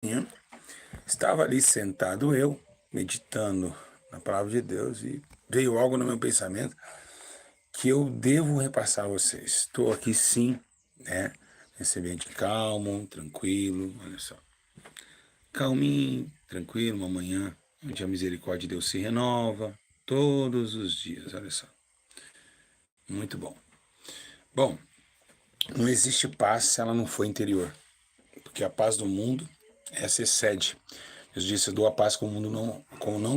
manhã, estava ali sentado eu, meditando na palavra de Deus, e veio algo no meu pensamento que eu devo repassar a vocês. Estou aqui sim, né? Nesse ambiente calmo, tranquilo, olha só. Calminho, tranquilo, uma manhã onde a misericórdia de Deus se renova todos os dias, olha só. Muito bom. Bom, não existe paz se ela não for interior, porque a paz do mundo, essa excede. Jesus disse: eu dou a paz como o mundo não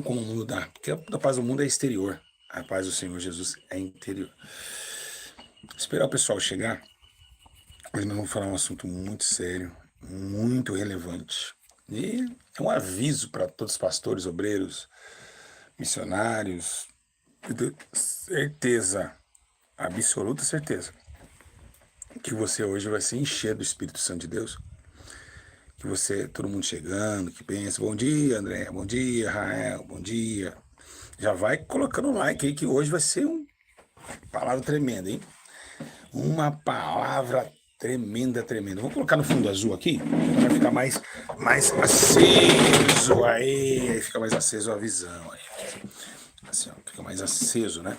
como o mundo dá. Porque a paz do mundo é exterior. A paz do Senhor Jesus é interior. Esperar o pessoal chegar, hoje nós vamos falar um assunto muito sério, muito relevante. E é um aviso para todos os pastores, obreiros, missionários. Certeza, absoluta certeza, que você hoje vai se encher do Espírito Santo de Deus. Que você, todo mundo chegando, que pensa: bom dia, André, bom dia, Rael, bom dia. Já vai colocando like aí, que hoje vai ser uma palavra tremenda, hein? Uma palavra tremenda, tremenda. Vou colocar no fundo azul aqui, para ficar mais aceso. Aí fica mais aceso a visão. Aí. Assim, ó, fica mais aceso, né?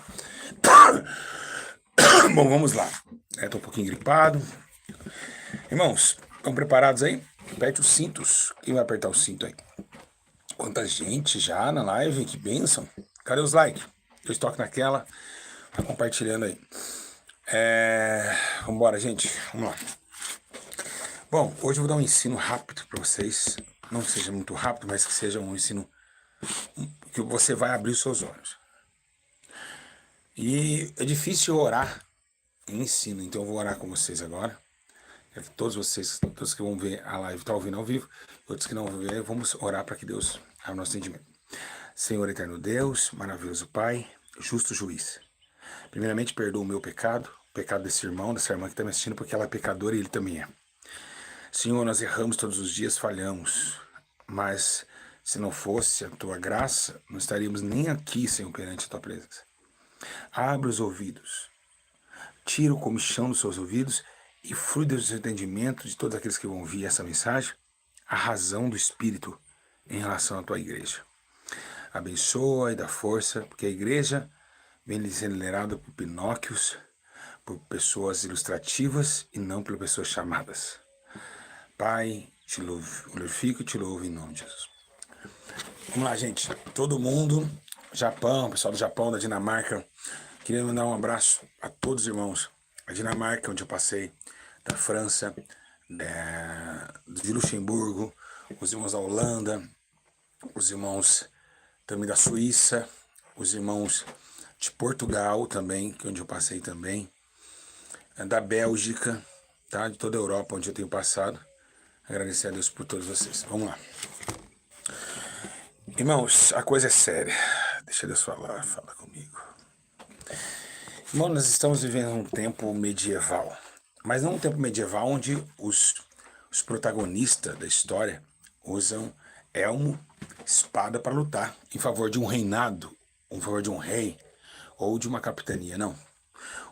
Bom, vamos lá. Tô um pouquinho gripado. Irmãos, estão preparados aí? Aperte os cintos. Quem vai apertar o cinto aí? Quanta gente já na live, que bênção. Cadê os likes? Eu estou naquela, tá compartilhando aí. Vambora, gente. Vamos lá. Bom, hoje eu vou dar um ensino rápido para vocês. Não que seja muito rápido, mas que seja um ensino que você vai abrir os seus olhos. E é difícil orar em ensino, então eu vou orar com vocês agora. Todos vocês, todos que vão ver a live, estão ouvindo ao vivo, outros que não vão ver, vamos orar para que Deus abra o nosso entendimento. Senhor eterno Deus, maravilhoso Pai, justo juiz. Primeiramente, perdoa o meu pecado, o pecado desse irmão, dessa irmã que está me assistindo, porque ela é pecadora e ele também é. Senhor, nós erramos todos os dias, falhamos, mas se não fosse a tua graça, não estaríamos nem aqui, Senhor, perante a tua presença. Abre os ouvidos, tira o comichão dos seus ouvidos e flui do seu entendimento de todos aqueles que vão ouvir essa mensagem, a razão do Espírito em relação à tua igreja. Abençoa e dá força, porque a igreja vem sendo liderada por Pinóquios, por pessoas ilustrativas e não por pessoas chamadas. Pai, te louvo, glorifico e te louvo em nome de Jesus. Vamos lá, gente. Todo mundo, Japão, pessoal do Japão, da Dinamarca, queria mandar um abraço a todos os irmãos. A Dinamarca, onde eu passei, da França, de Luxemburgo, os irmãos da Holanda, os irmãos também da Suíça, os irmãos de Portugal também, que é onde eu passei também, da Bélgica, tá? De toda a Europa, onde eu tenho passado. Agradecer a Deus por todos vocês. Vamos lá. Irmãos, a coisa é séria. Deixa Deus falar, fala comigo. Irmão, nós estamos vivendo um tempo medieval. Mas não um tempo medieval onde os protagonistas da história usam elmo, espada para lutar em favor de um reinado, em favor de um rei ou de uma capitania, não.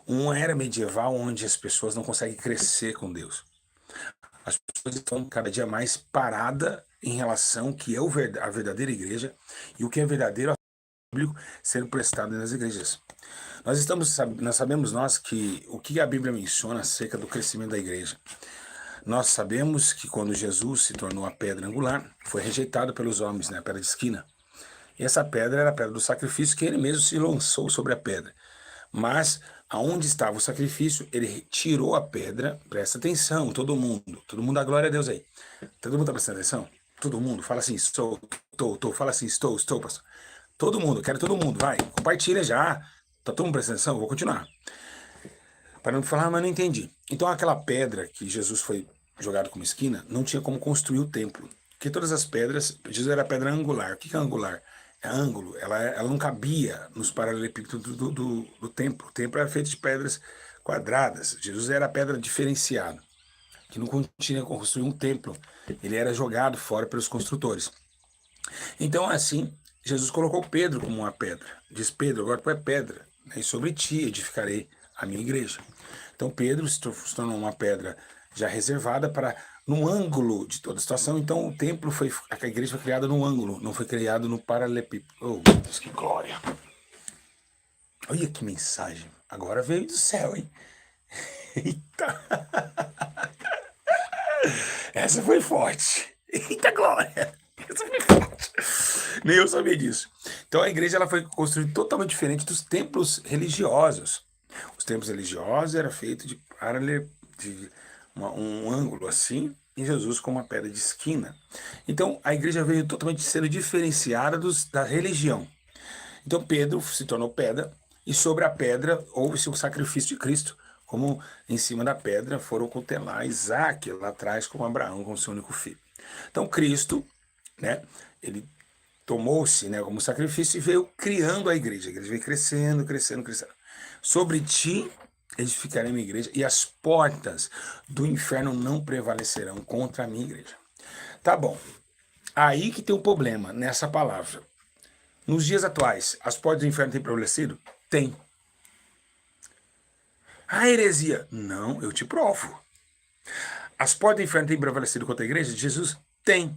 Uma era medieval onde as pessoas não conseguem crescer com Deus. As pessoas estão cada dia mais paradas em relação ao que é a verdadeira igreja e o que é verdadeiro público sendo prestado nas igrejas. Nós sabemos que o que a Bíblia menciona acerca do crescimento da igreja. Nós sabemos que quando Jesus se tornou a pedra angular, foi rejeitado pelos homens, né, a pedra de esquina. E essa pedra era a pedra do sacrifício, que ele mesmo se lançou sobre a pedra. Mas aonde estava o sacrifício, ele tirou a pedra. Presta atenção, todo mundo dá glória a Deus aí. Todo mundo está prestando atenção? Todo mundo, fala assim: estou, fala assim: estou, pastor. Todo mundo, quero todo mundo, vai, compartilha já. Tá todo mundo prestando atenção? Vou continuar. Para não falar, mas não entendi. Então aquela pedra que Jesus foi jogado como esquina, não tinha como construir o templo. Porque todas as pedras, Jesus era pedra angular. O que é angular? É ângulo, ela não cabia nos paralelepípedos do templo. O templo era feito de pedras quadradas. Jesus era a pedra diferenciada, que não tinha como construir um templo. Ele era jogado fora pelos construtores. Então, assim, Jesus colocou Pedro como uma pedra. Diz: Pedro, agora tu é pedra, né? E sobre ti edificarei a minha igreja. Então Pedro se tornou uma pedra já reservada para no ângulo de toda a situação. Então o templo foi, a igreja foi criada no ângulo, não foi criada no paralelepípedo. Oh, meu Deus, que glória! Olha que mensagem. Agora veio do céu, hein? Eita! Essa foi forte. Eita glória! Essa foi forte. Nem eu sabia disso. Então a igreja ela foi construída totalmente diferente dos templos religiosos. Os templos religiosos eram feitos de paralelo, de um ângulo assim, e Jesus com uma pedra de esquina. Então a igreja veio totalmente sendo diferenciada da religião. Então Pedro se tornou pedra, e sobre a pedra houve-se o sacrifício de Cristo, como em cima da pedra foram cultuar Isaac lá atrás com Abraão, com seu único filho. Então Cristo, né, ele tomou-se, né, como sacrifício e veio criando a igreja. A igreja veio crescendo, crescendo, crescendo. Sobre ti edificarei a minha igreja e as portas do inferno não prevalecerão contra a minha igreja. Tá bom. Aí que tem um problema nessa palavra. Nos dias atuais, as portas do inferno têm prevalecido? Tem. A heresia? Não, eu te provo. As portas do inferno têm prevalecido contra a igreja de Jesus? Tem.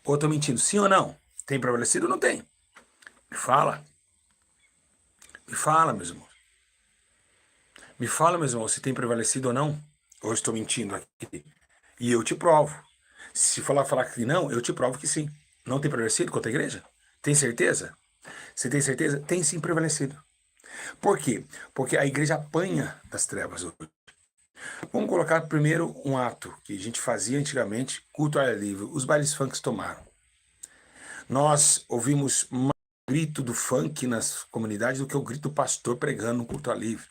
Ou eu tô mentindo? Sim ou não? Tem prevalecido ou não tem? Me fala. Me fala, meus irmãos. Me fala, meus irmãos, se tem prevalecido ou não. Ou eu estou mentindo aqui. E eu te provo. Se falar que não, eu te provo que sim. Não tem prevalecido contra a igreja? Tem certeza? Você tem certeza? Tem sim prevalecido. Por quê? Porque a igreja apanha das trevas hoje. Vamos colocar primeiro um ato que a gente fazia antigamente, culto ao ar livre. Os bailes funks tomaram. Nós ouvimos mais grito do funk nas comunidades do que o grito do pastor pregando no culto ao ar livre.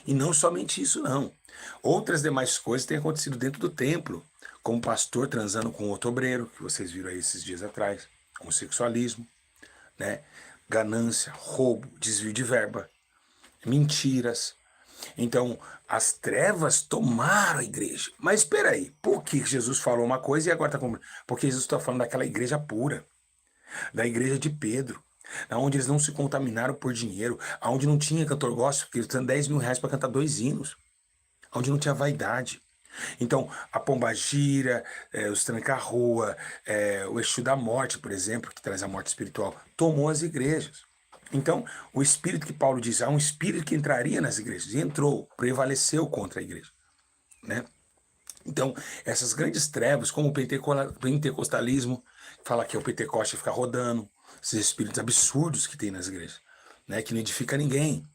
E não somente isso, não. Outras demais coisas têm acontecido dentro do templo, como o pastor transando com outro obreiro, que vocês viram aí esses dias atrás, homossexualismo, né? Ganância, roubo, desvio de verba, mentiras. Então, as trevas tomaram a igreja. Mas espera aí, por que Jesus falou uma coisa e agora está cumprindo? Porque Jesus está falando daquela igreja pura, da igreja de Pedro, onde eles não se contaminaram por dinheiro, onde não tinha cantor gospel, porque eles tinham 10 mil reais para cantar 2 hinos, onde não tinha vaidade. Então, a pombagira, os tranca-rua, o Exu da morte, por exemplo, que traz a morte espiritual, tomou as igrejas. Então, o espírito que Paulo diz, há um espírito que entraria nas igrejas, e entrou, prevaleceu contra a igreja, né? Então, essas grandes trevas, como o pentecostalismo, fala que é o Pentecoste ficar rodando, esses espíritos absurdos que tem nas igrejas, né, que não edifica ninguém,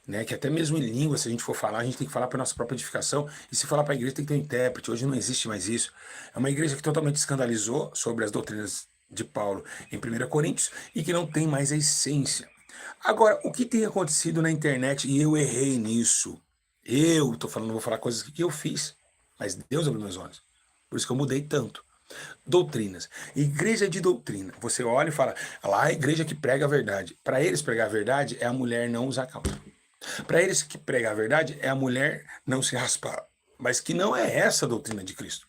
né, que até mesmo em língua, se a gente for falar, a gente tem que falar para nossa própria edificação, e se falar para a igreja tem que ter um intérprete. Hoje não existe mais isso. É uma igreja que totalmente escandalizou sobre as doutrinas de Paulo em 1 Coríntios e que não tem mais a essência. Agora, o que tem acontecido na internet, e eu errei nisso, eu tô falando, vou falar coisas que eu fiz, mas Deus abriu meus olhos. Por isso que eu mudei tanto. Doutrinas. Igreja de doutrina. Você olha e fala, lá a igreja que prega a verdade. Para eles pregar a verdade é a mulher não usar calça. Para eles que pregar a verdade é a mulher não se raspar. Mas que não é essa a doutrina de Cristo.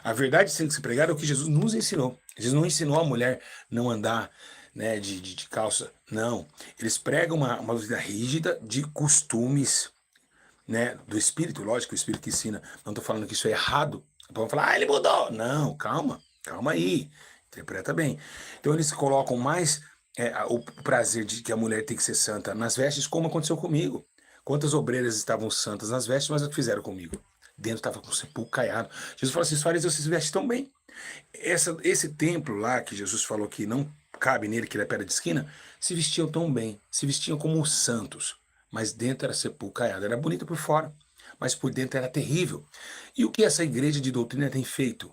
A verdade tem que ser pregada é o que Jesus nos ensinou. Jesus não ensinou a mulher não andar, né, de calça. Não. Eles pregam uma doutrina rígida de costumes, né, do Espírito. Lógico, o Espírito que ensina. Não estou falando que isso é errado. Vamos falar, ele mudou. Não, calma. Calma aí. Interpreta bem. Então eles colocam mais o prazer de que a mulher tem que ser santa nas vestes, como aconteceu comigo. Quantas obreiras estavam santas nas vestes, mas o que fizeram comigo? Dentro estava com o sepulcro caiado. Jesus falou assim, os fariseus se vestem tão bem. Esse templo lá, que Jesus falou que não cabe nele, que ele é pedra de esquina, se vestiam tão bem, se vestiam como os santos, mas dentro era sepulcro caiado. Era bonito por fora, mas por dentro era terrível. E o que essa igreja de doutrina tem feito?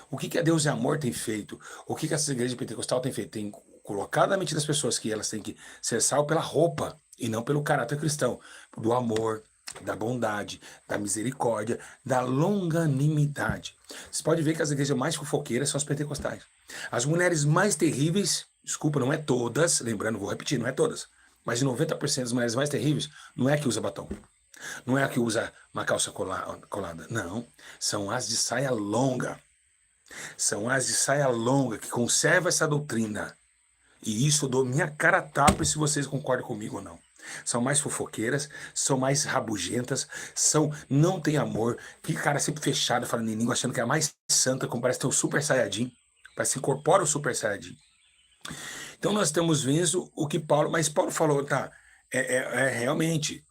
O que a Deus e Amor tem feito? O que essa igreja pentecostal tem feito? Tem colocado na mente das pessoas que elas têm que ser sal pela roupa e não pelo caráter cristão, do amor, da bondade, da misericórdia, da longanimidade. Você pode ver que as igrejas mais fofoqueiras são as pentecostais. As mulheres mais terríveis, desculpa, não é todas, lembrando, vou repetir, não é todas, mas de 90% das mulheres mais terríveis, não é a que usa batom. Não é a que usa uma calça colada, não. São as de saia longa. São as de saia longa que conservam essa doutrina. E isso eu dou minha cara a tapa se vocês concordam comigo ou não. São mais fofoqueiras, são mais rabugentas, não tem amor, que cara sempre fechado, falando em língua, achando que é a mais santa, como parece ter um super saiyajin, parece que incorpora o super saiyajin. Então nós estamos vendo o que Paulo, mas Paulo falou, tá, realmente,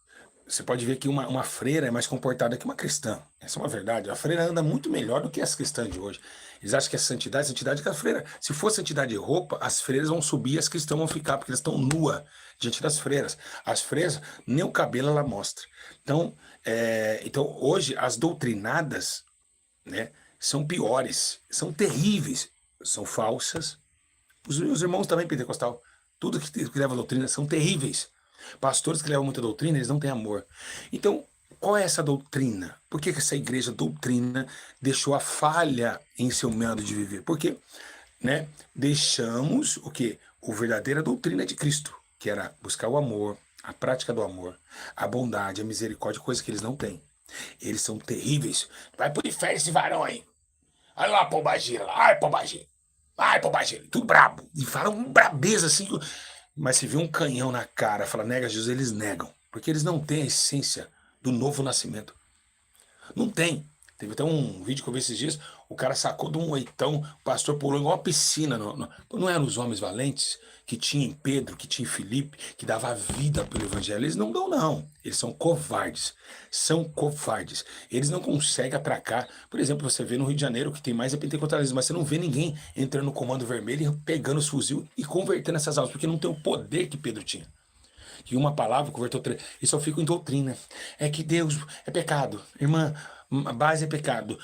você pode ver que uma freira é mais comportada que uma cristã. Essa é uma verdade. A freira anda muito melhor do que as cristãs de hoje. Eles acham que é santidade que a freira. Se for santidade de roupa, as freiras vão subir e as cristãs vão ficar, porque elas estão nuas diante das freiras. As freiras, nem o cabelo ela mostra. Então hoje, as doutrinadas, né, são piores, são terríveis, são falsas. Os irmãos também pentecostal, tudo que leva a doutrina são terríveis. Pastores que levam muita doutrina, eles não têm amor. Então, qual é essa doutrina? Por que essa igreja doutrina deixou a falha em seu modo de viver? Porque, né, deixamos o quê? A verdadeira doutrina de Cristo, que era buscar o amor, a prática do amor, a bondade, a misericórdia, coisa que eles não têm. Eles são terríveis. Vai pro inferno esse varão aí. Olha lá a pombagira lá. Ai, pombagira. Ai, pombagira. Tudo brabo. E falam um brabeza assim. Mas se vê um canhão na cara, fala, nega Jesus, eles negam. Porque eles não têm a essência do novo nascimento. Não tem. Teve até um vídeo que eu vi esses dias, o cara sacou de um oitão, o pastor pulou igual uma piscina. Não eram os homens valentes que tinha em Pedro, que tinha em Filipe, que dava a vida pelo evangelho. Eles não dão, não. Eles são covardes. São covardes. Eles não conseguem atracar. Por exemplo, você vê no Rio de Janeiro que tem mais pentecostalismo, mas você não vê ninguém entrando no comando vermelho e pegando os fuzil e convertendo essas almas, porque não tem o poder que Pedro tinha. E uma palavra converteu três. E só fico em doutrina. É que Deus é pecado. Irmã, a base é pecado.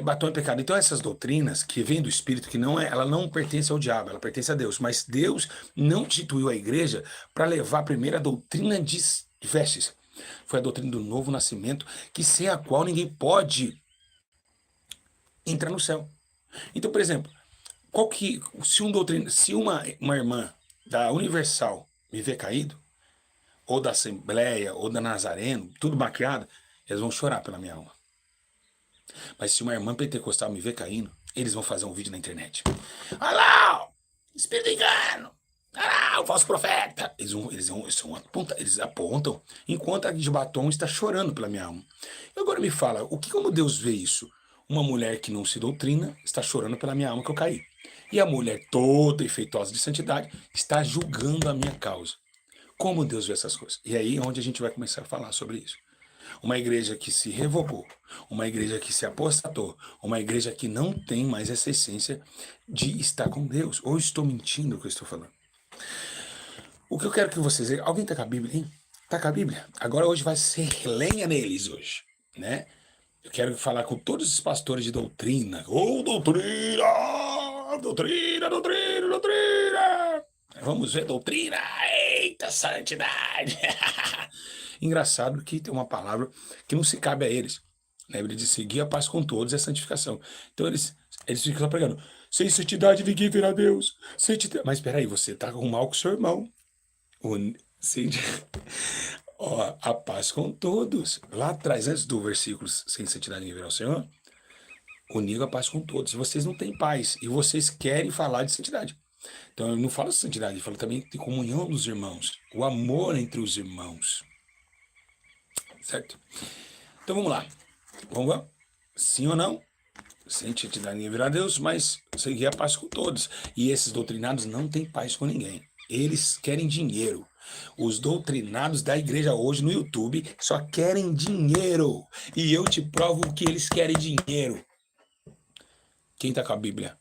Batom é pecado. Então essas doutrinas que vêm do Espírito, que não ela não pertence ao diabo, ela pertence a Deus. Mas Deus não instituiu a igreja para levar primeiro a doutrina de vestes. Foi a doutrina do novo nascimento, que sem a qual ninguém pode entrar no céu. Então, por exemplo, se uma irmã da Universal me ver caído, ou da Assembleia, ou da Nazareno, tudo maquiado, eles vão chorar pela minha alma. Mas se uma irmã pentecostal me ver caindo, eles vão fazer um vídeo na internet. Olha lá, espírito de engano. Olha lá, o falso profeta. Eles apontam, enquanto a de batom está chorando pela minha alma. E agora me fala, como Deus vê isso? Uma mulher que não se doutrina está chorando pela minha alma que eu caí. E a mulher toda efeitosa de santidade está julgando a minha causa. Como Deus vê essas coisas? E aí é onde a gente vai começar a falar sobre isso. Uma igreja que se revogou, uma igreja que se apostatou, uma igreja que não tem mais essa essência de estar com Deus. Ou estou mentindo o que eu estou falando? O que eu quero que vocês vejam... Alguém está com a Bíblia, hein? Está com a Bíblia? Agora hoje vai ser lenha neles hoje, né? Eu quero falar com todos os pastores de doutrina. Doutrina! Doutrina, doutrina, doutrina! Vamos ver doutrina! Eita, santidade! Engraçado que tem uma palavra que não se cabe a eles. Né? Ele diz, seguir a paz com todos é santificação. Então eles ficam só pregando, sem santidade ninguém verá Deus. Mas espera aí, você tá com mal com o seu irmão. Ó, a paz com todos. Lá atrás, antes do versículo sem santidade ninguém verá o Senhor, unido a paz com todos. Vocês não têm paz e vocês querem falar de santidade. Então eu não falo de santidade, eu falo também de comunhão dos irmãos, o amor entre os irmãos. Certo? Então vamos lá. Vamos lá? Sim ou não? Sem santidade ninguém verá Deus, mas seguir a paz com todos. E esses doutrinados não têm paz com ninguém. Eles querem dinheiro. Os doutrinados da igreja hoje no YouTube só querem dinheiro. E eu te provo que eles querem dinheiro. Quem tá com a Bíblia?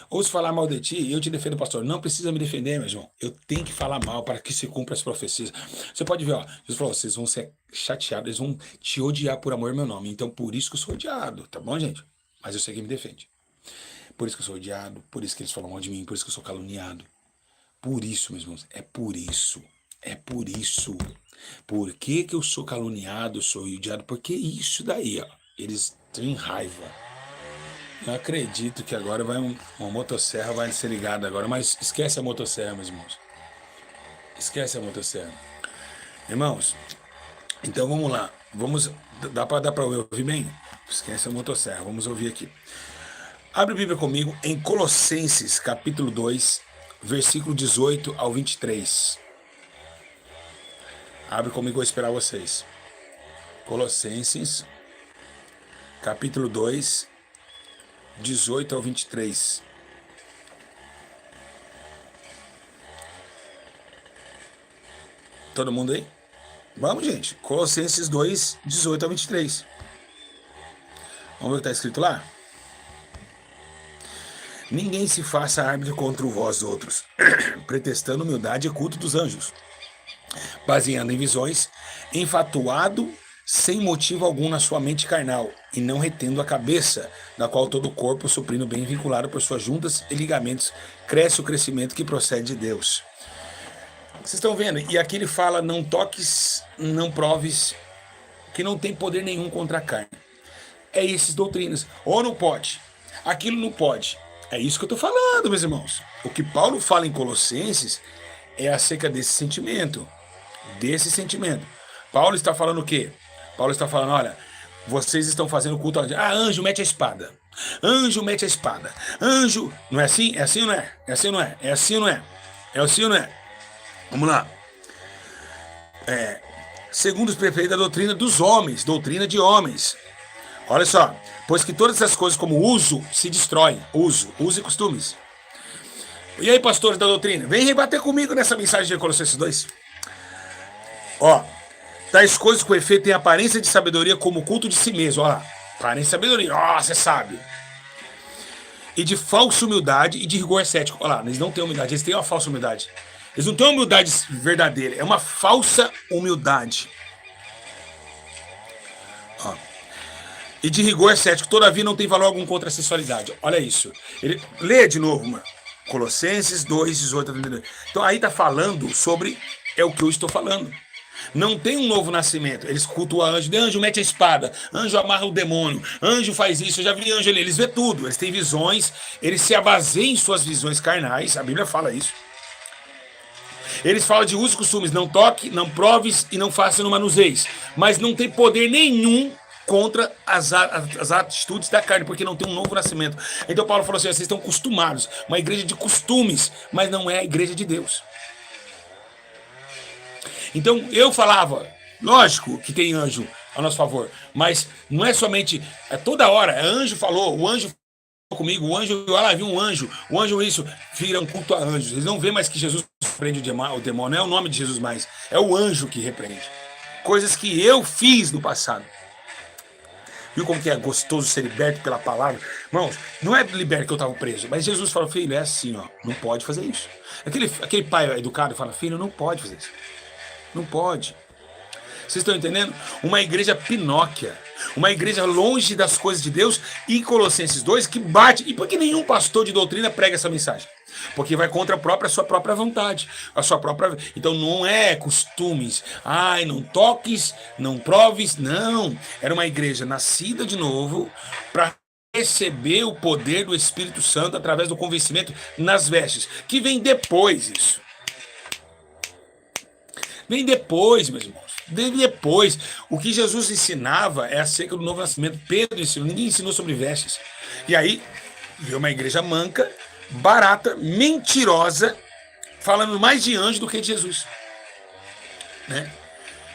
Ou se falar mal de ti, eu te defendo, pastor. Não precisa me defender, meu irmão. Eu tenho que falar mal para que se cumpra as profecias. Você pode ver, ó. Jesus falou, vocês vão ser chateados, eles vão te odiar por amor ao meu nome. Então, por isso que eu sou odiado, tá bom, gente? Mas eu sei quem me defende. Por isso que eu sou odiado, por isso que eles falam mal de mim, por isso que eu sou caluniado. Por isso, meus irmãos, é por isso. É por isso. Por que que eu sou caluniado, sou odiado? Porque isso daí, ó. Eles têm raiva. Não acredito que agora uma motosserra vai ser ligada agora, mas esquece a motosserra, meus irmãos. Esquece a motosserra. Irmãos, então vamos lá. Dá para ouvir bem? Esquece a motosserra, vamos ouvir aqui. Abre a Bíblia comigo em Colossenses, capítulo 2, versículo 18 ao 23. Abre comigo, vou esperar vocês. Colossenses, capítulo 2, 18 ao 23. Todo mundo aí? Vamos, gente. Colossenses 2, 18 ao 23. Vamos ver o que está escrito lá? Ninguém se faça árbitro contra vós outros, pretextando humildade e culto dos anjos, baseando em visões, enfatuado sem motivo algum na sua mente carnal, e não retendo a cabeça, da qual todo o corpo, suprindo bem vinculado por suas juntas e ligamentos, cresce o crescimento que procede de Deus. Vocês estão vendo? E aqui ele fala, não toques, não proves, que não tem poder nenhum contra a carne. É essas doutrinas. Ou não pode, aquilo não pode. É isso que eu estou falando, meus irmãos. O que Paulo fala em Colossenses é acerca desse sentimento. Desse sentimento. Paulo está falando o quê? Paulo está falando, olha, vocês estão fazendo culto a anjo. Ah, anjo mete a espada. Anjo mete a espada. Anjo, não é assim? É assim ou não é? É assim ou não é? É assim ou não é? É assim ou não é? Vamos lá. Segundo os prefeitos da doutrina dos homens, doutrina de homens. Olha só, pois que todas essas coisas como uso se destroem. Uso e costumes. E aí, pastores da doutrina, vem rebater comigo nessa mensagem de Colossenses 2. Ó, tais coisas com efeito têm aparência de sabedoria como o culto de si mesmo. Ó lá, aparência de sabedoria, ó, você sabe. E de falsa humildade e de rigor cético. Olha lá, eles não têm humildade, eles têm uma falsa humildade. Eles não têm uma humildade verdadeira, é uma falsa humildade. Ó. E de rigor cético, todavia não tem valor algum contra a sensualidade. Olha isso. Lê de novo, mano. Colossenses 2, 18 a 32. Então aí tá falando sobre, é o que eu estou falando. Não tem um novo nascimento. Eles cultuam anjo. Anjo mete a espada. Anjo amarra o demônio. Anjo faz isso. Eu já vi anjo ali. Eles vê tudo. Eles têm visões. Eles se abaseiam em suas visões carnais. A Bíblia fala isso. Eles falam de usos e costumes. Não toque, não proves e não faça, não manuseis. Mas não tem poder nenhum contra as atitudes da carne, porque não tem um novo nascimento. Então Paulo falou assim, vocês estão acostumados, uma igreja de costumes, mas não é a igreja de Deus. Então eu falava, lógico que tem anjo a nosso favor, mas não é somente, toda hora, anjo falou, o anjo falou comigo, o anjo, olha lá, viu um anjo, o anjo isso, vira um culto a anjos. Eles não veem mais que Jesus repreende o demônio, não é o nome de Jesus mais, é o anjo que repreende. Coisas que eu fiz no passado. Viu como que é gostoso ser liberto pela palavra? Irmãos, não é liberto que eu estava preso, mas Jesus falou, filho, é assim, ó, não pode fazer isso. Aquele pai educado fala, filho, não pode fazer isso. Não pode. Vocês estão entendendo? Uma igreja pinóquia, uma igreja longe das coisas de Deus, e Colossenses 2 que bate. E por que nenhum pastor de doutrina prega essa mensagem? Porque vai contra a sua própria vontade, a sua própria. Então não é costumes. Ai, não toques, não proves. Não. Era uma igreja nascida de novo para receber o poder do Espírito Santo através do convencimento nas vestes, que vem depois isso. Vem depois, meus irmãos. Vem depois. O que Jesus ensinava é acerca do novo nascimento. Pedro ensinou. Ninguém ensinou sobre vestes. E aí, veio uma igreja manca, barata, mentirosa, falando mais de anjo do que de Jesus. Né?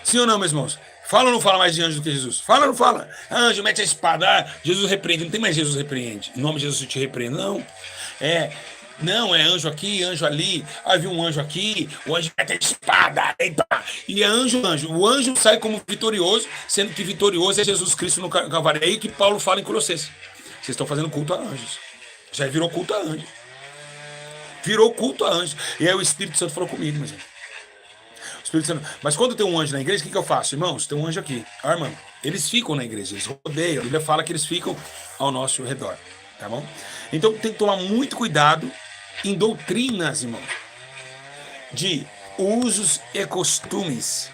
Sim ou não, meus irmãos? Fala ou não fala mais de anjo do que Jesus? Fala ou não fala? Anjo, mete a espada. Ah, Jesus repreende. Não tem mais Jesus repreende. Em nome de Jesus eu te repreendo. Não. Não, é anjo aqui, anjo ali. Havia um anjo aqui, o anjo mete a espada. Eita, e é anjo. O anjo sai como vitorioso, sendo que vitorioso é Jesus Cristo no Calvário. É aí que Paulo fala em Colossenses. Vocês estão fazendo culto a anjos. Já virou culto a anjos. Virou culto a anjos. E aí o Espírito Santo falou comigo, mas Espírito Santo. Mas quando tem um anjo na igreja, o que eu faço? Irmãos, tem um anjo aqui. Ah, irmão, eles ficam na igreja, eles rodeiam. A Bíblia fala que eles ficam ao nosso redor. Tá bom? Então tem que tomar muito cuidado em doutrinas, irmão, de usos e costumes.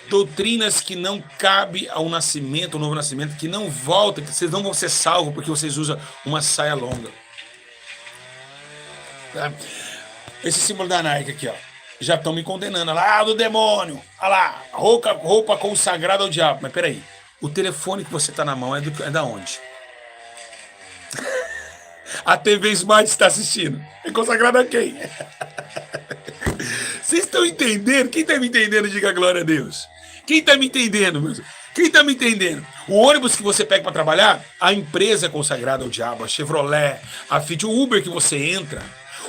Doutrinas que não cabe ao nascimento, ao novo nascimento, que não volta, que vocês não vão ser salvos porque vocês usam uma saia longa. Tá? Esse símbolo da Nike aqui, ó. Já estão me condenando. Olha lá, do demônio. Olha lá, roupa consagrada ao diabo. Mas peraí, o telefone que você tá na mão é da onde? A TV Smart está assistindo. É consagrada a quem? Vocês estão entendendo? Quem está me entendendo, diga glória a Deus. Quem tá me entendendo, meu? Quem tá me entendendo? O ônibus que você pega para trabalhar, a empresa é consagrada ao diabo, a Chevrolet, a Fiat, o Uber que você entra.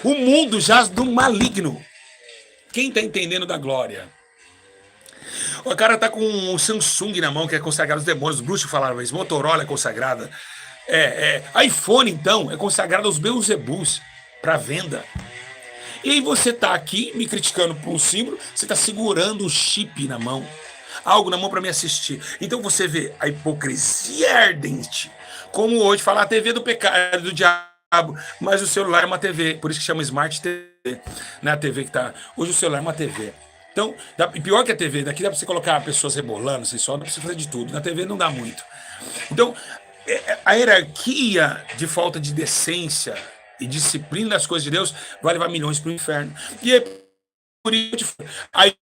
O mundo jaz do maligno. Quem tá entendendo da glória? O cara tá com um Samsung na mão, que é consagrado aos demônios. Os bruxos falaram isso. Motorola é consagrada. iPhone, então, é consagrado aos Beelzebus para venda. E aí você tá aqui me criticando por um símbolo, você tá segurando o chip na mão. Algo na mão para me assistir. Então você vê a hipocrisia ardente. Como hoje falar a TV do pecado, do diabo, mas o celular é uma TV. Por isso que chama Smart TV. Não é a TV que tá. Hoje o celular é uma TV. Então, pior que a TV, daqui dá pra você colocar pessoas rebolando, assim, só dá pra você fazer de tudo. Na TV não dá muito. Então, a hierarquia de falta de decência e disciplina das coisas de Deus vai levar milhões pro inferno. E é por isso. Aí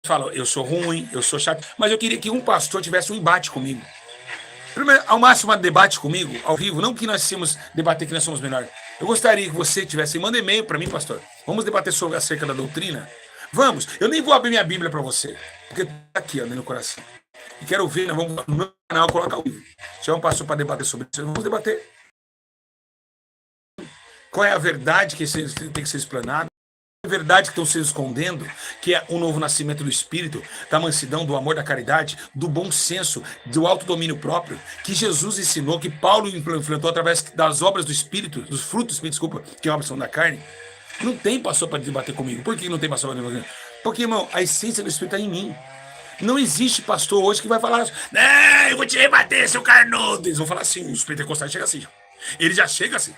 fala, eu sou ruim, eu sou chato, mas eu queria que um pastor tivesse um embate comigo. Primeiro, ao máximo, um debate comigo, ao vivo, não que nós tínhamos debater que nós somos melhores. Eu gostaria que você tivesse, manda e-mail para mim, pastor. Vamos debater sobre acerca da doutrina? Vamos. Eu nem vou abrir minha Bíblia para você, porque tá aqui, ó, no coração. E quero ver, nós vamos no meu canal colocar o vídeo. Se é um pastor para debater sobre isso, vamos debater. Qual é a verdade que tem que ser explanada? A verdade que estão se escondendo, que é o novo nascimento do Espírito, da mansidão, do amor, da caridade, do bom senso, do autodomínio próprio, que Jesus ensinou, que Paulo implantou através das obras do Espírito, dos frutos do Espírito, desculpa, que é uma opção da carne. Não tem pastor para debater comigo. Por que não tem pastor para debater comigo? Porque, irmão, a essência do Espírito está em mim. Não existe pastor hoje que vai falar, eu vou te rebater, seu carnudo. Eles vão falar assim, os pentecostais chegam assim. Ele já chega assim,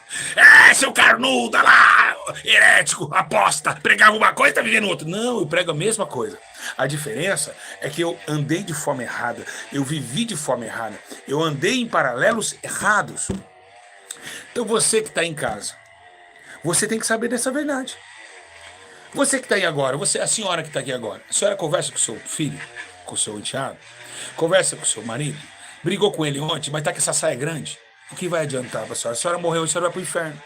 seu carnudo, lá, herético, aposta, pregava uma coisa e tá vivendo outra. Não, eu prego a mesma coisa. A diferença é que eu andei de forma errada, eu vivi de forma errada, eu andei em paralelos errados. Então você que está em casa, você tem que saber dessa verdade. Você que está aí agora, a senhora que está aqui agora, a senhora conversa com o seu filho, com o seu enteado, conversa com o seu marido, brigou com ele ontem, mas tá com essa saia grande. O que vai adiantar para a senhora? A senhora morreu, a senhora vai para o inferno.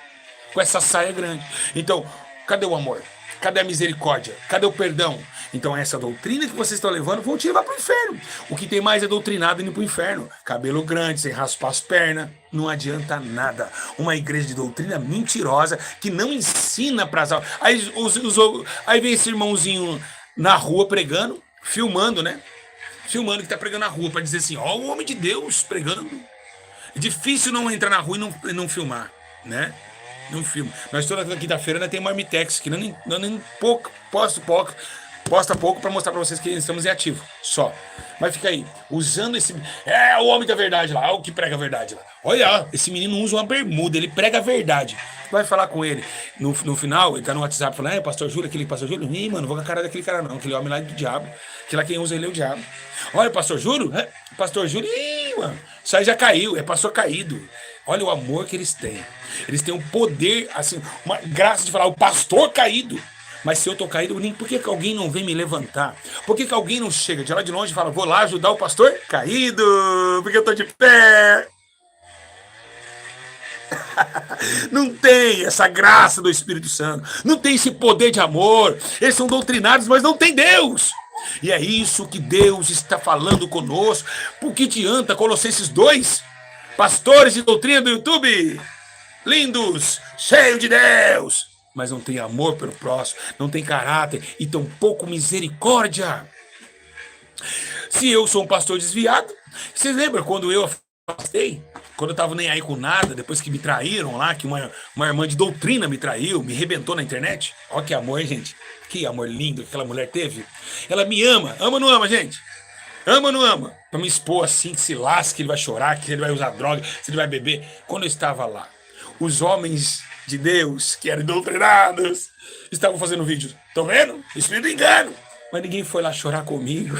Com essa saia grande. Então, cadê o amor? Cadê a misericórdia? Cadê o perdão? Então, essa doutrina que vocês estão levando vão te levar para o inferno. O que tem mais é doutrinado indo para o inferno. Cabelo grande, sem raspar as pernas. Não adianta nada. Uma igreja de doutrina mentirosa que não ensina para as almas. Aí vem esse irmãozinho na rua pregando, filmando, né? Filmando que está pregando na rua para dizer assim, ó, o homem de Deus pregando. É difícil não entrar na rua e não filmar, né? Não filma. Nós toda quinta-feira ainda tem Marmitex, que nem pouco, posta pouco para mostrar para vocês que estamos em ativo, só. Mas fica aí, usando esse... o homem da verdade lá, o que prega a verdade lá. Olha, esse menino usa uma bermuda, ele prega a verdade. Vai falar com ele. No final, ele tá no WhatsApp falando, pastor Júlio, aquele pastor Júlio? Ih, mano, não vou com a cara daquele cara não, aquele homem lá é do diabo. Que lá quem usa ele é o diabo. Olha, pastor Júlio, pastor Júlio, ih, mano, isso aí já caiu, é pastor caído. Olha o amor que eles têm. Eles têm um poder, assim, uma graça de falar, o pastor caído. Mas se eu tô caído, por que alguém não vem me levantar? Por que alguém não chega de lá de longe e fala, vou lá ajudar o pastor caído, porque eu tô de pé? Não tem essa graça do Espírito Santo. Não tem esse poder de amor. Eles são doutrinados, mas não tem Deus. E é isso que Deus está falando conosco. Por que adianta Colossenses 2? Pastores de doutrina do YouTube, lindos, cheios de Deus, mas não tem amor pelo próximo, não tem caráter e tampouco misericórdia. Se eu sou um pastor desviado, vocês lembram quando eu afastei? Quando eu tava nem aí com nada, depois que me traíram lá, que uma irmã de doutrina me traiu, me arrebentou na internet. Olha que amor, gente. Que amor lindo que aquela mulher teve. Ela me ama. Ama ou não ama, gente? Ama ou não ama? Pra me expor assim, que se lasque, que ele vai chorar, que ele vai usar droga, se ele vai beber. Quando eu estava lá, os homens de Deus, que eram doutrinados, estavam fazendo vídeos. Estão vendo? Espírito de engano. Mas ninguém foi lá chorar comigo.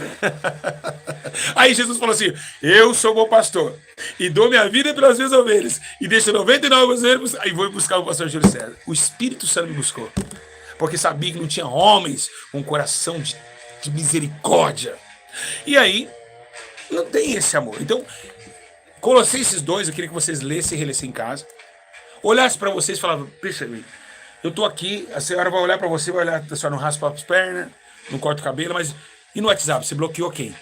Aí Jesus falou assim, eu sou bom pastor, e dou minha vida pelas minhas ovelhas, e deixo 99 ovelhas, aí vou buscar o pastor Júlio César. O Espírito Santo me buscou, porque sabia que não tinha homens com coração de misericórdia. E aí, não tem esse amor. Então, Colossenses 2, eu queria que vocês lessem e relessem em casa. Olhasse para vocês e falavam, puxa, eu tô aqui, a senhora vai olhar para você, vai olhar, a senhora não raspa as pernas, não corta o cabelo, mas... E no WhatsApp, você bloqueou quem?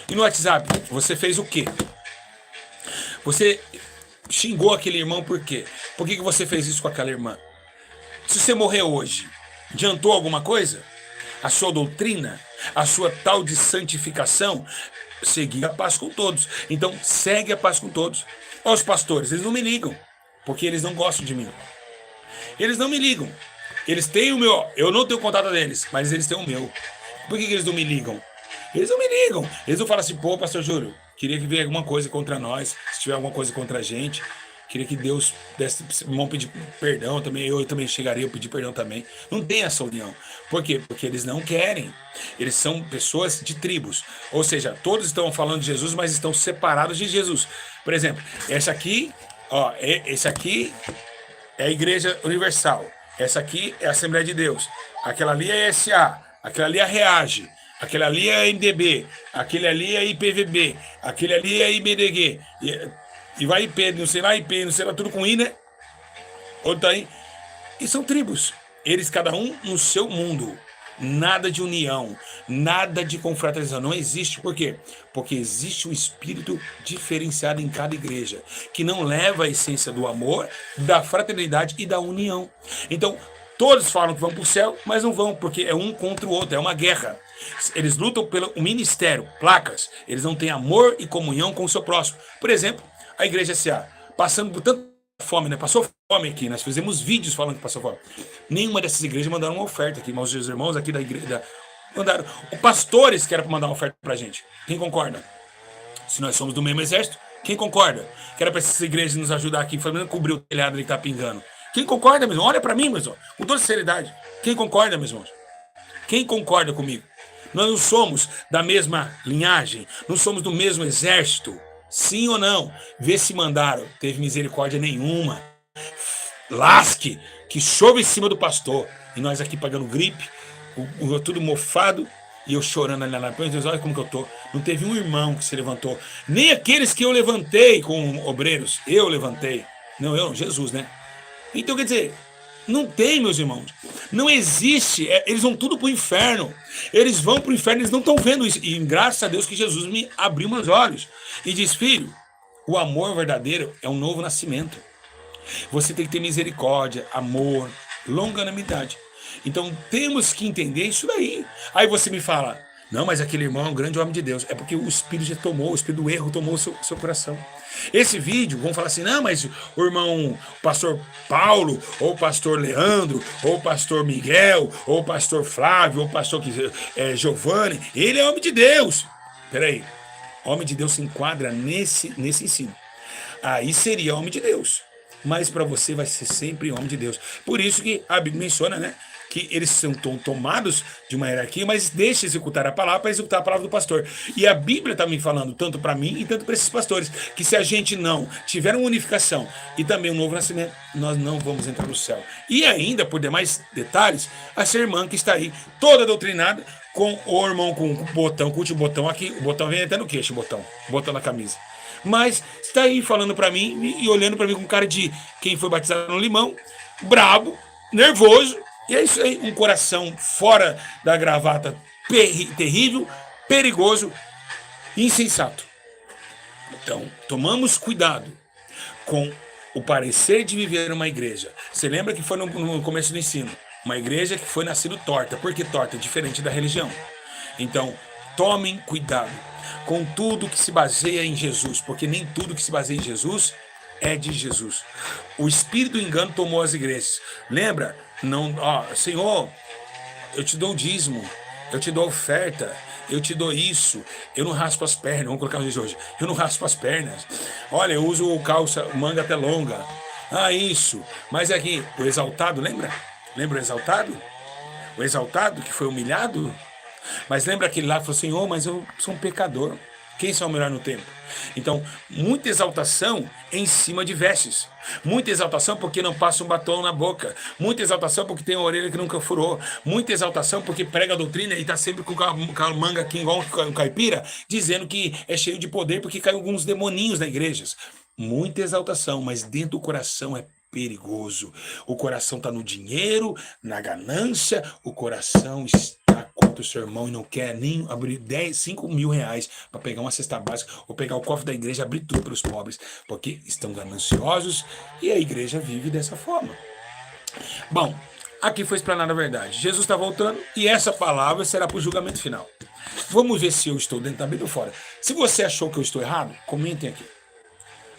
E no WhatsApp, você fez o quê? Você xingou aquele irmão por quê? Por que você fez isso com aquela irmã? Se você morrer hoje, adiantou alguma coisa? A sua doutrina, a sua tal de santificação, seguir a paz com todos. Então, segue a paz com todos. Ó, os pastores, eles não me ligam, porque eles não gostam de mim. Eles não me ligam. Eles têm o meu, eu não tenho contato deles, mas eles têm o meu. Por que eles não me ligam? Eles não me ligam. Eles não falam assim, pô, pastor Júlio, queria que viesse alguma coisa contra nós, se tiver alguma coisa contra a gente. Queria que Deus desse, vão pedir perdão também, eu também chegaria a pedir perdão também. Não tem essa união. Por quê? Porque eles não querem. Eles são pessoas de tribos. Ou seja, todos estão falando de Jesus, mas estão separados de Jesus. Por exemplo, esse aqui, ó, esse aqui é a Igreja Universal. Essa aqui é a Assembleia de Deus. Aquela ali é a SA. Aquela ali é a Reage. Aquele ali é a MDB. Aquele ali é a IPVB. Aquele ali é a IBDG. E vai IP, não sei lá, IP, não sei lá, tudo com I, né? Outro aí. E são tribos. Eles, cada um no seu mundo. Nada de união, nada de confraternização. Não existe. Por quê? Porque existe um espírito diferenciado em cada igreja, que não leva a essência do amor, da fraternidade e da união. Então, todos falam que vão para o céu, mas não vão, porque é um contra o outro, é uma guerra. Eles lutam pelo ministério, placas. Eles não têm amor e comunhão com o seu próximo. Por exemplo, a igreja SA, passando por tanta fome, né? Passou fome aqui, nós fizemos vídeos falando que passou fome. Nenhuma dessas igrejas mandaram uma oferta aqui, mas os irmãos aqui da igreja mandaram. Os pastores que era para mandar uma oferta pra gente. Quem concorda? Se nós somos do mesmo exército, quem concorda? Que era para essas igrejas nos ajudar aqui, falando cobrir o telhado ali que tá pingando. Quem concorda, meu irmão? Olha para mim, meu irmão, com toda sinceridade. Quem concorda, meus irmãos? Quem concorda comigo? Nós não somos da mesma linhagem, não somos do mesmo exército. Sim ou não? Vê se mandaram. Teve misericórdia nenhuma. Lasque, que chove em cima do pastor. E nós aqui pagando gripe, tudo mofado, e eu chorando ali na frente. Deus, olha como que eu tô. Não teve um irmão que se levantou. Nem aqueles que eu levantei com obreiros. Eu levantei. Não, eu, Jesus, né? Então, quer dizer, não tem, meus irmãos. Não existe. Eles vão tudo pro inferno. Eles vão pro inferno, eles não estão vendo isso. E graças a Deus que Jesus me abriu meus olhos. E diz, filho, o amor verdadeiro é um novo nascimento. Você tem que ter misericórdia, amor, longanimidade. Então temos que entender isso daí. Aí você me fala, não, mas aquele irmão é um grande homem de Deus. É porque o Espírito já tomou, o Espírito do erro tomou o seu coração. Esse vídeo, vão falar assim, não, mas o irmão, o pastor Paulo, ou o pastor Leandro, ou o pastor Miguel, ou o pastor Flávio, ou o pastor Giovanni, ele é homem de Deus. Peraí, homem de Deus se enquadra nesse ensino. Aí seria homem de Deus. Mas para você vai ser sempre homem de Deus. Por isso que a Bíblia menciona, né? Que eles são tomados de uma hierarquia, mas deixa executar a palavra para executar a palavra do pastor. E a Bíblia está me falando, tanto para mim e tanto para esses pastores, que se a gente não tiver uma unificação e também um novo nascimento, nós não vamos entrar no céu. E ainda, por demais detalhes, essa irmã que está aí, toda doutrinada, com o irmão com o botão, curte o botão aqui, o botão vem até no queixo, o botão na camisa. Mas está aí falando para mim e olhando para mim com cara de quem foi batizado no limão, brabo, nervoso. E é isso aí, um coração fora da gravata terrível, perigoso, insensato. Então, tomamos cuidado com o parecer de viver uma igreja. Você lembra que foi no começo do ensino? Uma igreja que foi nascido torta. Por que torta? Diferente da religião. Então, tomem cuidado com tudo que se baseia em Jesus, porque nem tudo que se baseia em Jesus é de Jesus. O espírito do engano tomou as igrejas. Lembra? Não, Senhor, eu te dou o dízimo, eu te dou a oferta, eu te dou isso, eu não raspo as pernas, vamos colocar os dias hoje, eu não raspo as pernas, olha, eu uso calça, manga até longa, isso, mas aqui, o exaltado, lembra? Lembra o exaltado? O exaltado que foi humilhado? Mas lembra aquele lá que falou, Senhor, mas eu sou um pecador, quem são o melhor no tempo? Então, muita exaltação em cima de vestes. Muita exaltação porque não passa um batom na boca. Muita exaltação porque tem uma orelha que nunca furou. Muita exaltação porque prega a doutrina e está sempre com a manga aqui igual um caipira, dizendo que é cheio de poder porque caiu alguns demoninhos na igreja. Muita exaltação, mas dentro do coração é perigoso. O coração está no dinheiro, na ganância, o coração está contra o seu irmão e não quer nem abrir 5 mil reais para pegar uma cesta básica ou pegar o cofre da igreja e abrir tudo para os pobres, porque estão gananciosos e a igreja vive dessa forma. Bom, aqui foi explanada a verdade. Jesus está voltando e essa palavra será para o julgamento final. Vamos ver se eu estou dentro da Bíblia ou fora. Se você achou que eu estou errado, comentem aqui.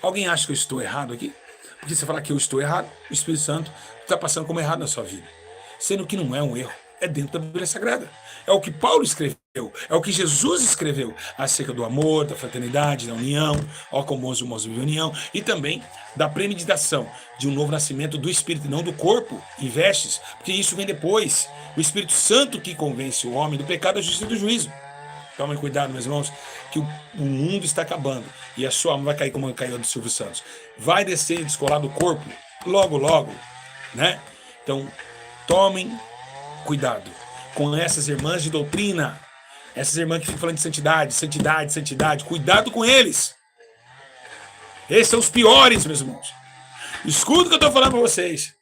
Alguém acha que eu estou errado aqui? Porque você fala que eu estou errado, o Espírito Santo está passando como errado na sua vida. Sendo que não é um erro, é dentro da Bíblia Sagrada. É o que Paulo escreveu, é o que Jesus escreveu acerca do amor, da fraternidade, da união, ó como os irmãos vivem união, e também da premeditação de um novo nascimento do Espírito, não do corpo, em vestes, porque isso vem depois. O Espírito Santo que convence o homem do pecado, da justiça e do juízo. Tomem cuidado, meus irmãos, que o mundo está acabando e a sua alma vai cair como caiu a do Silvio Santos. Vai descer e descolar do corpo, logo, logo, né? Então, tomem cuidado com essas irmãs de doutrina, essas irmãs que ficam falando de santidade, santidade, santidade. Cuidado com eles. Esses são os piores, meus irmãos. Escuta o que eu estou falando para vocês.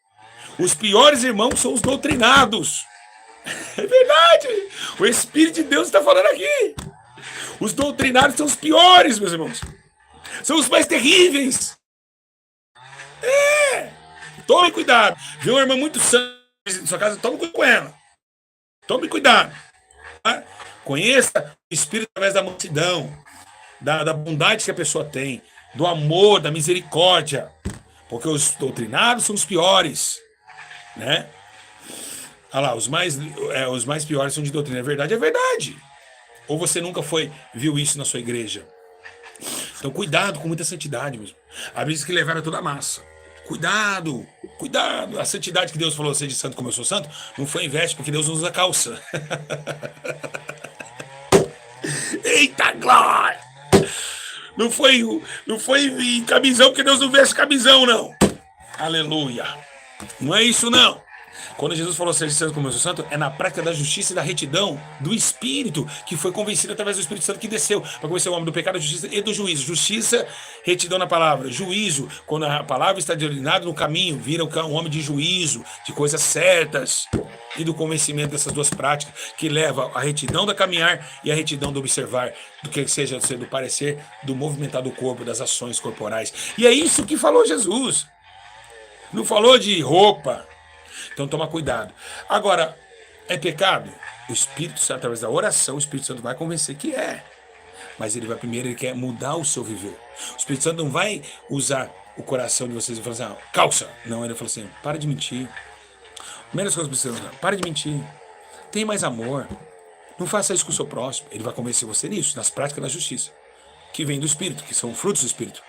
Os piores irmãos são os doutrinados. É verdade. O Espírito de Deus está falando aqui. Os doutrinários são os piores, meus irmãos. São os mais terríveis. Tome cuidado. Vê uma irmã muito santa na sua casa, tome cuidado com ela. Tome cuidado. Tá? Conheça o Espírito através da mansidão, da bondade que a pessoa tem, do amor, da misericórdia. Porque os doutrinados são os piores, né? Olha lá, os mais piores são de doutrina. É verdade, é verdade. Ou você nunca viu isso na sua igreja? Então, cuidado com muita santidade mesmo. A Bíblia diz que levaram toda a massa. Cuidado, cuidado. A santidade que Deus falou, seja santo como eu sou santo, não foi em veste, porque Deus não usa calça. Eita glória! Não foi em camisão, porque Deus não veste camisão, não. Aleluia. Não é isso, não. Quando Jesus falou seja santo como eu sou santo, é na prática da justiça e da retidão do Espírito, que foi convencido através do Espírito Santo que desceu, para convencer o homem do pecado, da justiça e do juízo. Justiça, retidão na palavra. Juízo, quando a palavra está delineada no caminho, vira um homem de juízo, de coisas certas, e do convencimento dessas duas práticas, que leva a retidão da caminhar e a retidão do observar, do que seja do parecer, do movimentar do corpo, das ações corporais. E é isso que falou Jesus. Não falou de roupa. Então toma cuidado. Agora, é pecado? O Espírito Santo, através da oração, o Espírito Santo vai convencer que é. Mas ele quer mudar o seu viver. O Espírito Santo não vai usar o coração de vocês e falar assim, calça. Não, ele fala assim, para de mentir. Menos coisas precisam, para de mentir. Tem mais amor. Não faça isso com o seu próximo. Ele vai convencer você nisso, nas práticas da justiça. Que vem do Espírito, que são frutos do Espírito.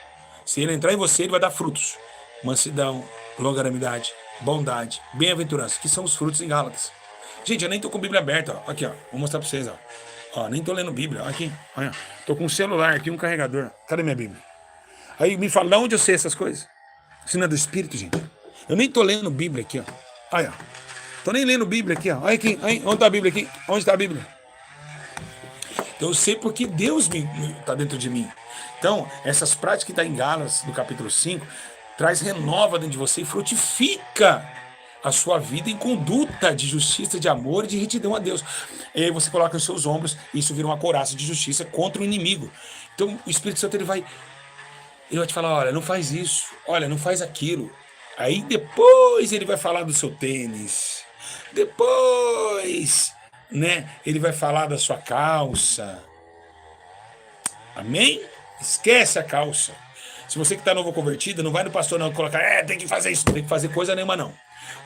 Se ele entrar em você, ele vai dar frutos. Mansidão, longanimidade, bondade, bem-aventurança, que são os frutos em Gálatas. Gente, eu nem tô com a Bíblia aberta, ó. Aqui, ó. Vou mostrar pra vocês, ó. Nem tô lendo Bíblia, ó. Aqui, olha. Tô com um celular aqui, um carregador. Cadê minha Bíblia? Aí me fala, de onde eu sei essas coisas? Isso não é do Espírito, gente. Eu nem tô lendo Bíblia aqui, ó. Olha, ó. Tô nem lendo Bíblia aqui, ó. Olha aqui, aí, onde tá a Bíblia aqui? Onde tá a Bíblia? Então eu sei porque Deus tá dentro de mim. Então, essas práticas que tá em Gálatas, no capítulo 5, renova dentro de você e frutifica a sua vida em conduta de justiça, de amor e de retidão a Deus. E aí você coloca os seus ombros e isso vira uma couraça de justiça contra o inimigo. Então o Espírito Santo ele vai te falar, olha, não faz isso, olha, não faz aquilo. Aí depois ele vai falar do seu tênis, depois, né, ele vai falar da sua calça. Amém? Esquece a calça. Se você que está novo convertido, não vai no pastor não colocar, tem que fazer isso, não tem que fazer coisa nenhuma não.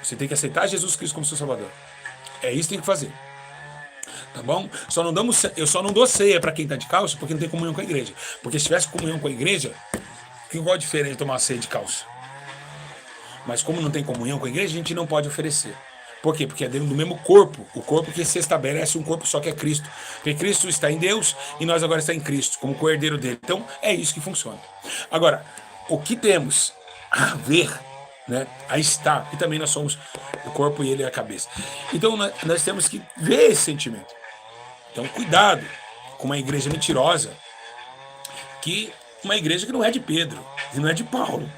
Você tem que aceitar Jesus Cristo como seu Salvador. É isso que tem que fazer. Tá bom? Eu só não dou ceia para quem está de calça, porque não tem comunhão com a igreja. Porque se tivesse comunhão com a igreja, qual a diferença de tomar ceia de calça? Mas como não tem comunhão com a igreja, a gente não pode oferecer. Por quê? Porque é dentro do mesmo corpo. O corpo que se estabelece um corpo só que é Cristo. Porque Cristo está em Deus e nós agora estamos em Cristo, como co-herdeiro dele. Então, é isso que funciona. Agora, o que temos a ver, né? Aí está. E também nós somos o corpo e ele é a cabeça. Então, nós temos que ver esse sentimento. Então, cuidado com uma igreja mentirosa, uma igreja que não é de Pedro e não é de Paulo.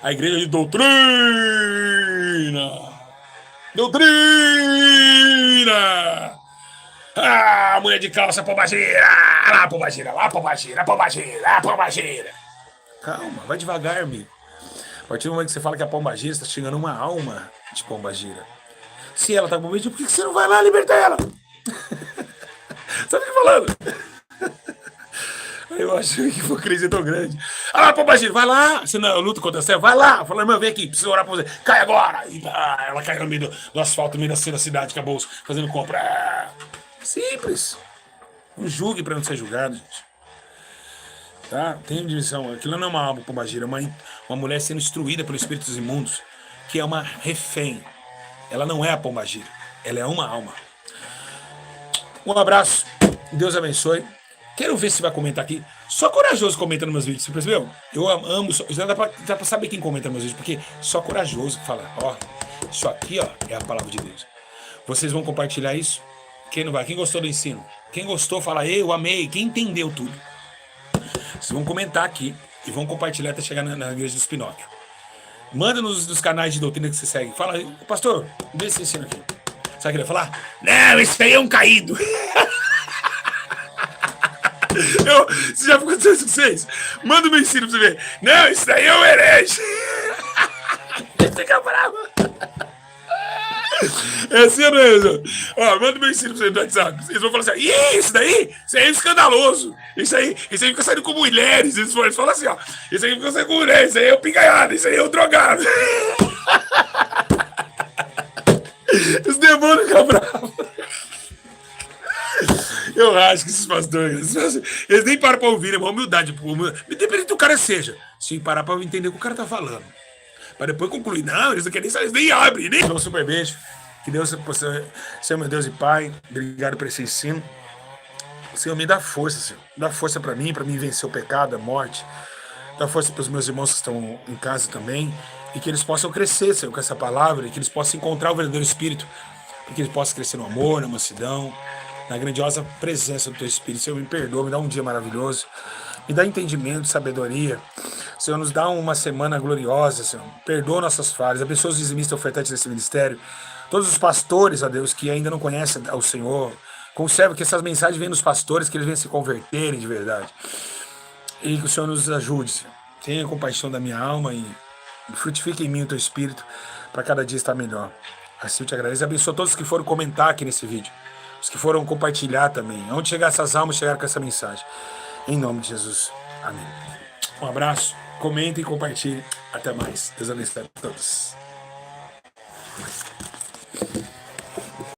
A igreja de doutrina. Doutrina! Ah, mulher de calça, pombagira! Lá, pombagira, lá, pombagira, pombagira, pombagira. Calma, vai devagar, amigo. A partir do momento que você fala que a pombagira, você está chegando uma alma de pombagira. Se ela tá com pombagira, por que você não vai lá libertar ela? Sabe o que eu tô falando? Eu acho que a hipocrisia é tão grande. Ah lá, pombagira, vai lá. Você não luta contra você, vai lá. Fala, irmão, vem aqui, preciso orar pra você. Cai agora. E, ela cai no meio do asfalto, no meio da cidade, acabou fazendo compra. Simples. Não julgue para não ser julgado, gente. Tá? Tem divisão. Aquilo não é uma alma pombagira, é uma mulher sendo instruída pelos espíritos imundos, que é uma refém. Ela não é a pombagira, ela é uma alma. Um abraço, Deus abençoe. Quero ver se vai comentar aqui. Só corajoso comenta nos meus vídeos, você percebeu? Eu amo, já dá pra saber quem comenta nos meus vídeos, porque só corajoso que fala, ó, isso aqui, ó, é a palavra de Deus. Vocês vão compartilhar isso? Quem não vai? Quem gostou do ensino? Quem gostou, fala, eu amei. Quem entendeu tudo? Vocês vão comentar aqui e vão compartilhar até chegar na igreja dos Pinóquio. Manda nos canais de doutrina que você segue. Fala, pastor, vê esse ensino aqui. Sabe o que ele vai falar? Não, esse aí é um caído. Você já ficou dizendo isso com vocês? Manda o meu ensino pra você ver. Não, isso daí é um herege. Fica bravo. É assim ou não é? Ó, manda meu ensino pra vocês no WhatsApp. Eles vão falar assim, isso aí é escandaloso. Isso aí fica saindo com mulheres. Eles falam assim, ó, isso aí fica saindo com mulheres, isso aí é o pingaiado, isso aí é o drogado. Os demônios ficam bravos. Eu acho que esses pastores, eles nem param pra ouvir, é uma humildade. Independente do cara seja, se parar pra entender o que o cara tá falando. Para depois concluir, não, eles não querem nem, eles nem abrem, nem. Um super beijo. Que Deus possa ser meu Deus e Pai. Obrigado por esse ensino. Senhor, me dá força, Senhor. Dá força para mim vencer o pecado, a morte. Dá força para os meus irmãos que estão em casa também. E que eles possam crescer, Senhor, com essa palavra. E que eles possam encontrar o verdadeiro Espírito. Para que eles possam crescer no amor, na mansidão, na grandiosa presença do Teu Espírito. Senhor, me perdoa, me dá um dia maravilhoso. Me dá entendimento, sabedoria. Senhor, nos dá uma semana gloriosa, Senhor. Perdoa nossas falhas. Abençoa os dizimistas ofertantes desse ministério. Todos os pastores, ó Deus, que ainda não conhecem ao Senhor. Conserva que essas mensagens venham dos pastores, que eles venham se converterem de verdade. E que o Senhor nos ajude, Senhor. Tenha compaixão da minha alma e frutifique em mim o Teu Espírito para cada dia estar melhor. Assim eu te agradeço. Abençoa todos que foram comentar aqui nesse vídeo. Os que foram compartilhar também. Onde chegar essas almas, chegaram com essa mensagem. Em nome de Jesus. Amém. Um abraço. Comentem e compartilhem. Até mais. Deus abençoe a todos.